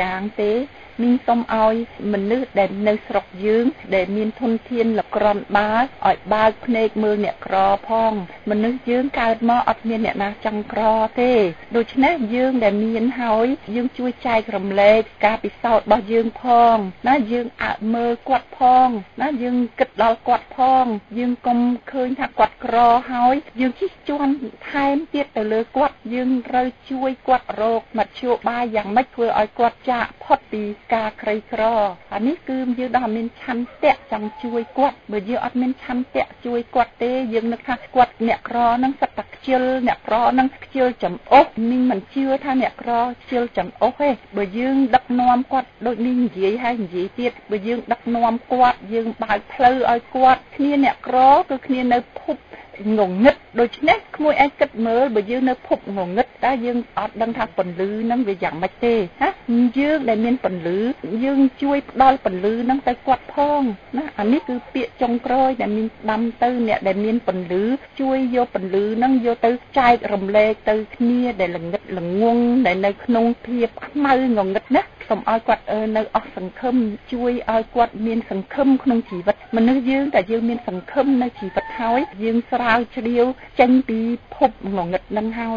យ៉ាងទេមីងសុំឲ្យមនុស្សដែលនៅស្រុកយើងដែលមានធនធានលក្រន់បាល់ឲ្យបើកភ្នែកមើលអ្នកក្រផងមនុស្សយើងកើតមកអត់មានអ្នកណាចង់ក្រទេដូច្នេះយើងដែលមានហើយយើងជួយចែករំលែកការពិសោធន៍របស់យើងផងណាយើងអើមើលគាត់ផងណាយើងគិតដល់គាត់ផងយើងកុំឃើញថាគាត់ក្រហើយយើងជិះជាន់ថែមទៀតទៅលើគាត់យើងត្រូវជួយគាត់រកមធ្យោបាយយ៉ាងម៉េចធ្វើឲ្យគាត់ចាកផុតពីការក្រីក្រអានេះគឺយើងដល់មានឆន្ទៈចង់ជួយគាត់បើយើងអត់មានឆន្ទៈជួយគាត់ទេយើងនឹកថាគាត់អ្នកក្រហ្នឹងសិតតែខ្ជិលអ្នកក្រហ្នឹងខ្ជិលចំអុសមីងមិនជឿថាអ្នកក្រខ្ជិលចំអុសទេបើយើងដឹកនាំគាត់ដូចនេះនិយាយហើយនិយាយទៀតបើយើងដឹកនាំគាត់យើងបើកផ្លូវឲ្យគាត់គ្នាអ្នកក្រគឺគ្នានៅភពងងឹតដូច្នេះក្មួយឯងគិតមើលបើយើងនៅភពងងឹតតែយើងអត់ដឹងថាពន្លឺហ្នឹងវាយ៉ាងម៉េចទេណាយើងដែលមានពន្លឺយើងជួយផ្ដល់ពន្លឺហ្នឹងទៅគាត់ផងណាអានេះគឺពាក្យចុងក្រោយដែលមានដាំទៅអ្នកដែលមានពន្លឺជួយយកពន្លឺហ្នឹងយកទៅចែករំលែកទៅគ្នាដែលល្ងឹតល្ងងដែលនៅក្នុងភាពខ្មៅងងឹតណាសូមឲ្យគាត់នៅអស់សង្ឃឹមជួយឲ្យគាត់មានសង្ឃឹមក្នុងជីវិតមនុស្សយើងតែយើងមានសង្ឃឹមនៅជីវិតហើយយើងស្រាវជ្រាវចេញពីភពងងឹតនឹងហើយ